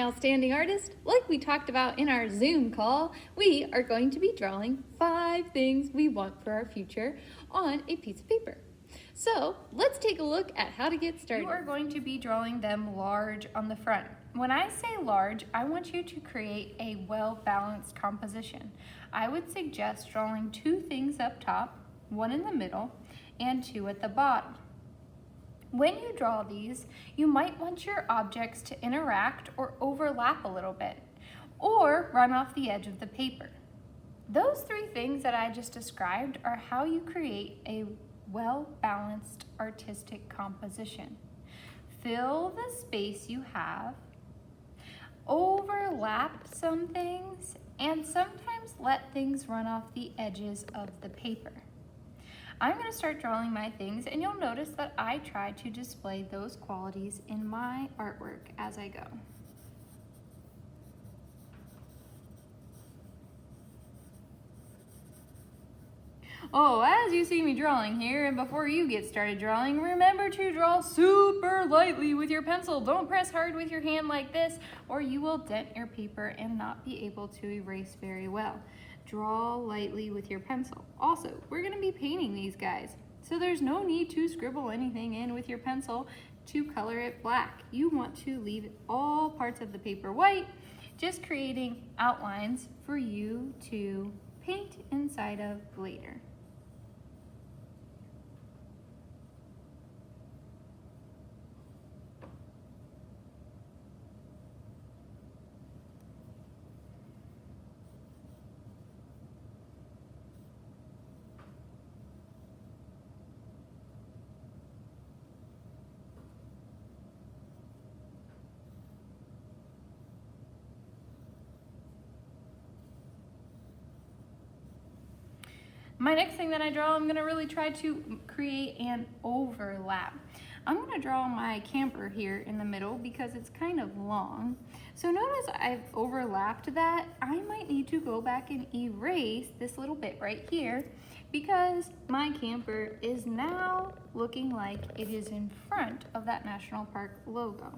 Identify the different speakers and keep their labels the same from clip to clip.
Speaker 1: outstanding artist. Like we talked about in our Zoom call, we are going to be drawing 5 things we want for our future on a piece of paper. So let's take a look at how to get started.
Speaker 2: You are going to be drawing them large on the front. When I say large, I want you to create a well-balanced composition. I would suggest drawing 2 things up top, 1 in the middle, and 2 at the bottom. When you draw these, you might want your objects to interact or overlap a little bit, or run off the edge of the paper. Those 3 things that I just described are how you create a well-balanced artistic composition. Fill the space you have, overlap some things, and sometimes let things run off the edges of the paper. I'm going to start drawing my things, and you'll notice that I try to display those qualities in my artwork as I go. Oh, as you see me drawing here, and before you get started drawing, remember to draw super lightly with your pencil. Don't press hard with your hand like this, or you will dent your paper and not be able to erase very well. Draw lightly with your pencil. Also, we're going to be painting these guys, so there's no need to scribble anything in with your pencil to color it black. You want to leave all parts of the paper white, just creating outlines for you to paint inside of later. My next thing that I draw, I'm going to really try to create an overlap. I'm going to draw my camper here in the middle because it's kind of long. So notice I've overlapped that. I might need to go back and erase this little bit right here because my camper is now looking like it is in front of that National Park logo.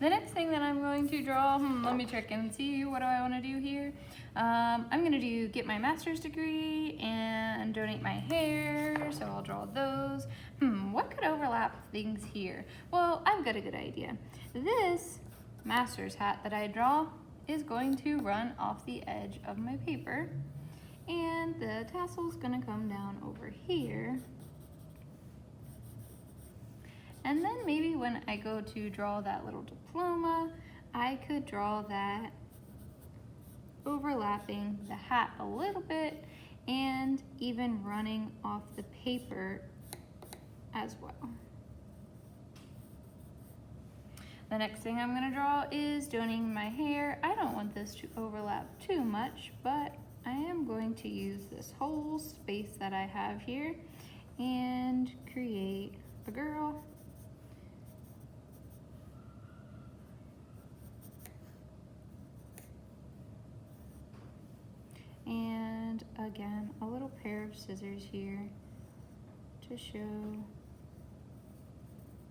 Speaker 2: The next thing that I'm going to draw, let me check and see, what do I want to do here? I'm going to get my master's degree and donate my hair, so I'll draw those. What could overlap things here? Well, I've got a good idea. This master's hat that I draw is going to run off the edge of my paper, and the tassel's going to come down over here. And then maybe when I go to draw that little diploma, I could draw that overlapping the hat a little bit and even running off the paper as well. The next thing I'm going to draw is donating my hair. I don't want this to overlap too much, but I am going to use this whole space that I have here and create a girl. And again, a little pair of scissors here to show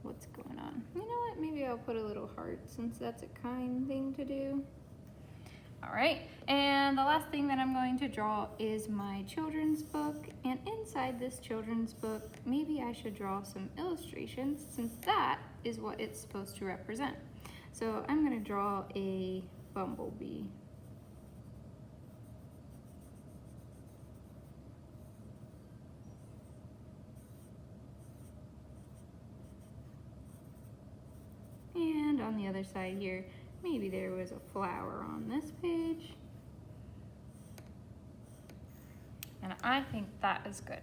Speaker 2: what's going on. You know what, maybe I'll put a little heart since that's a kind thing to do. All right, and the last thing that I'm going to draw is my children's book. And inside this children's book, maybe I should draw some illustrations since that is what it's supposed to represent. So I'm gonna draw a bumblebee. And on the other side here, maybe there was a flower on this page. I think that is good.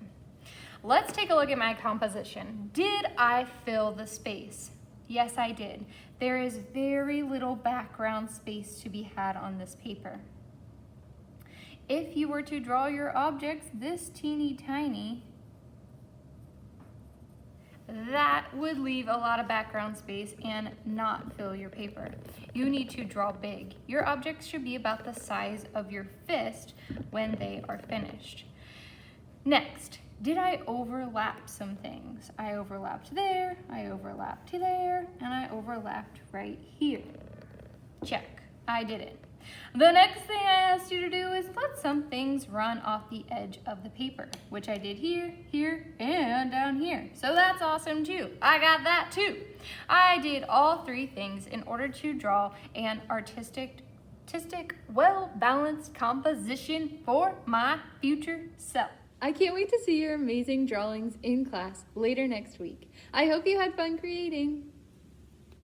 Speaker 2: Let's take a look at my composition. Did I fill the space? Yes, I did. There is very little background space to be had on this paper. If you were to draw your objects this teeny tiny, that would leave a lot of background space and not fill your paper. You need to draw big. Your objects should be about the size of your fist when they are finished. Next, did I overlap some things? I overlapped there, I overlapped there, and I overlapped right here. Check, I did it. The next thing I asked you to do is let some things run off the edge of the paper, which I did here, here, and down here. So that's awesome too. I got that too. I did all three things in order to draw an artistic, well-balanced composition for my future self.
Speaker 1: I can't wait to see your amazing drawings in class later next week. I hope you had fun creating.